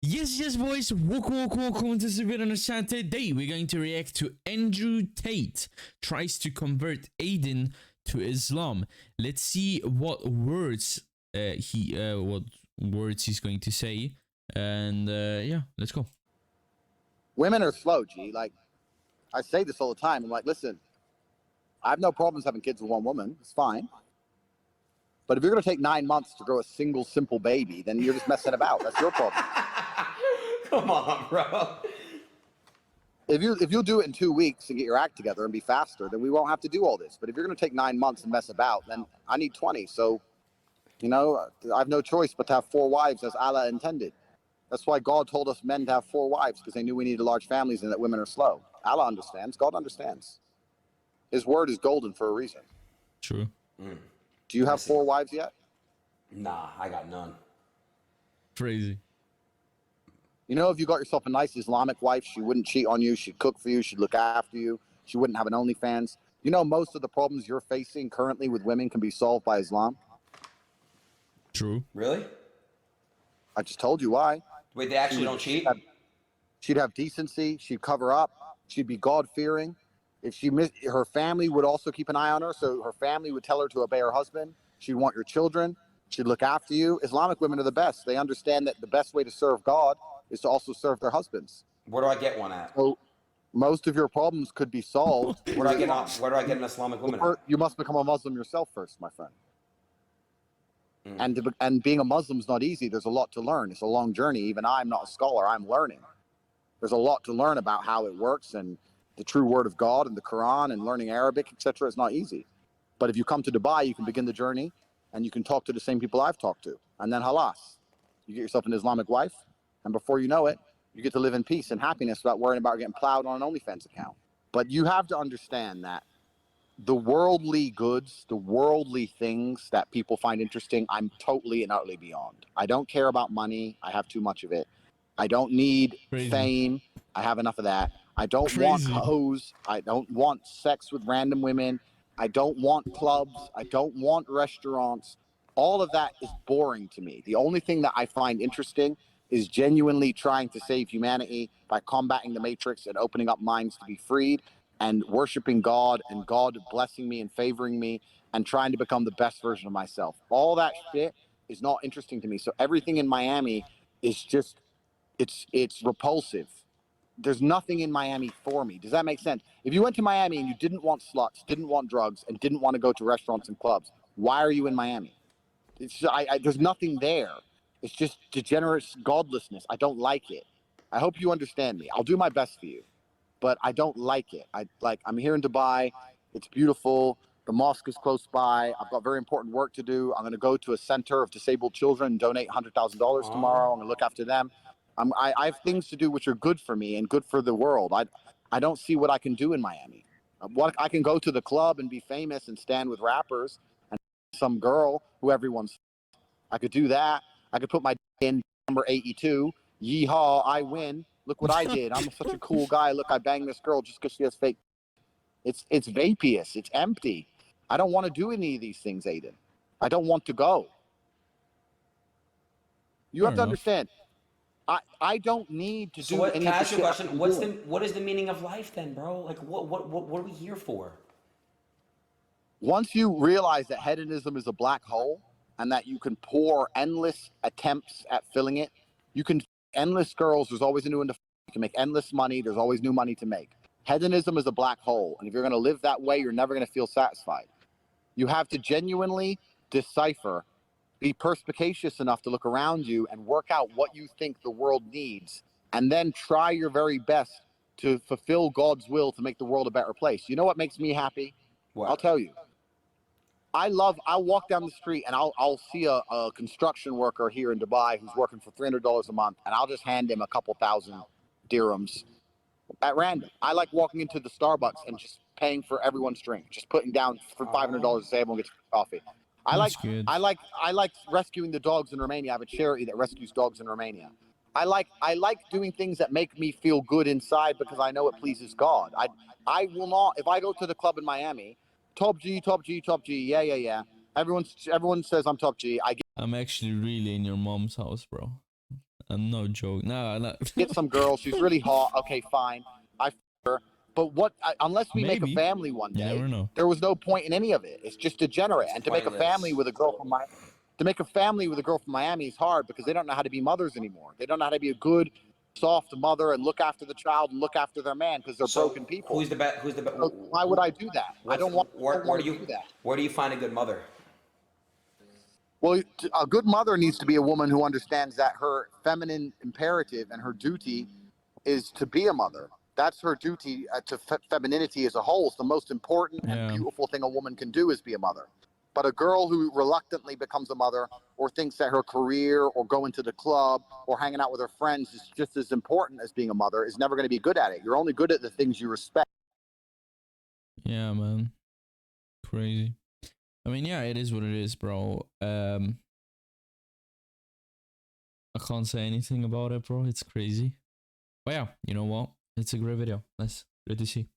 Yes, boys. Welcome to this video on the channel. Today, we're going to react to Andrew Tate tries to convert Adin to Islam. Let's see what words he's going to say, and yeah, let's go. Women are slow, G. Like, I say this all the time. I'm like, listen, I have no problems having kids with one woman. It's fine. But if you're going to take 9 months to grow a single, simple baby, then you're just messing about. That's your problem. Come on, bro. If you'll do it in 2 weeks and get your act together and be faster, then we won't have to do all this. But if you're going to take 9 months and mess about, then I need 20. So, you know, I have no choice but to have 4 wives as Allah intended. That's why God told us men to have 4 wives, because they knew we needed large families and that women are slow. Allah understands. God understands. His word is golden for a reason. True. Do you have 4 wives yet? Nah, I got none. Crazy. You know, if you got yourself a nice Islamic wife, she wouldn't cheat on you. She'd cook for you. She'd look after you. She wouldn't have an OnlyFans. You know, most of the problems you're facing currently with women can be solved by Islam. True. Really? I just told you why. Wait, they actually don't cheat? She'd have decency. She'd cover up. She'd be God-fearing. If she missed, her family would also keep an eye on her. So her family would tell her to obey her husband. She'd want your children. She'd look after you. Islamic women are the best. They understand that the best way to serve God is to also serve their husbands. Where do I get one at? So most of your problems could be solved. Where do I get an Islamic woman at? You must become a Muslim yourself first, my friend. And being a Muslim is not easy. There's a lot to learn. It's a long journey. Even I'm not a scholar. I'm learning. There's a lot to learn about how it works, and the true word of God and the Quran, and learning Arabic, etc. is not easy. But if you come to Dubai, you can begin the journey, and you can talk to the same people I've talked to. And then halas, you get yourself an Islamic wife, and before you know it, you get to live in peace and happiness without worrying about getting plowed on an OnlyFans account. But you have to understand that the worldly goods, the worldly things that people find interesting, I'm totally and utterly beyond. I don't care about money. I have too much of it. I don't need fame. I have enough of that. I don't want hoes. I don't want sex with random women. I don't want clubs. I don't want restaurants. All of that is boring to me. The only thing that I find interesting is genuinely trying to save humanity by combating the matrix and opening up minds to be freed, and worshiping God, and God blessing me and favoring me, and trying to become the best version of myself. All that shit is not interesting to me. So everything in Miami is just, it's repulsive. There's nothing in Miami for me. Does that make sense? If you went to Miami and you didn't want sluts, didn't want drugs, and didn't want to go to restaurants and clubs, why are you in Miami? There's nothing there. It's just degenerate godlessness. I don't like it. I hope you understand me. I'll do my best for you, but I don't like it. I'm here in Dubai. It's beautiful. The mosque is close by. I've got very important work to do. I'm going to go to a center of disabled children and donate $100,000 tomorrow. I'm going to look after them. I have things to do which are good for me and good for the world. I don't see what I can do in Miami. What I can go to the club and be famous and stand with rappers and some girl who everyone's. I could do that. I could put my in number 82. Yeehaw! I win. Look what I did. I'm such a cool guy. Look, I banged this girl just because she has fake. It's vapious. It's empty. I don't want to do any of these things, Adin. I don't want to go. You have to understand. I don't need to do any of this shit. Can I ask you a question? What is the meaning of life then, bro? Like what are we here for? Once you realize that hedonism is a black hole and that you can pour endless attempts at filling it, you can endless girls. There's always a new one to. You can make endless money. There's always new money to make. Hedonism is a black hole, and if you're going to live that way, you're never going to feel satisfied. You have to genuinely decipher, be perspicacious enough to look around you and work out what you think the world needs, and then try your very best to fulfill God's will to make the world a better place. You know what makes me happy? What? I'll tell you. I'll walk down the street and I'll see a construction worker here in Dubai who's working for $300 a month, and I'll just hand him a couple thousand dirhams at random. I like walking into the Starbucks and just paying for everyone's drink, just putting down for $500 to say everyone gets coffee. I like rescuing the dogs in Romania. I have a charity that rescues dogs in Romania. I like doing things that make me feel good inside because I know it pleases God. I will not, if I go to the club in Miami, top G, yeah. Everyone says I'm top G. I'm actually really in your mom's house, bro. No joke. No. Get some girl, she's really hot. Okay, fine. I f her. But unless we make a Maybe. family one You day, never know. there was no point in any of it. It's just degenerate. And to make a family Pointless. with a girl from Miami is hard because they don't know how to be mothers anymore. They don't know how to be a good, soft mother and look after the child and look after their man because they're broken people. Who's the best? Who's the best? So why would I do that? I don't want to do that. Where do you find a good mother? Well, a good mother needs to be a woman who understands that her feminine imperative and her duty is to be a mother. That's her duty to femininity as a whole. It's the most important and beautiful thing a woman can do is be a mother. But a girl who reluctantly becomes a mother or thinks that her career or going to the club or hanging out with her friends is just as important as being a mother is never going to be good at it. You're only good at the things you respect. Yeah, man. Crazy. I mean, yeah, it is what it is, bro. I can't say anything about it, bro. It's crazy. But yeah, you know what? It's a great video. Nice. Good to see.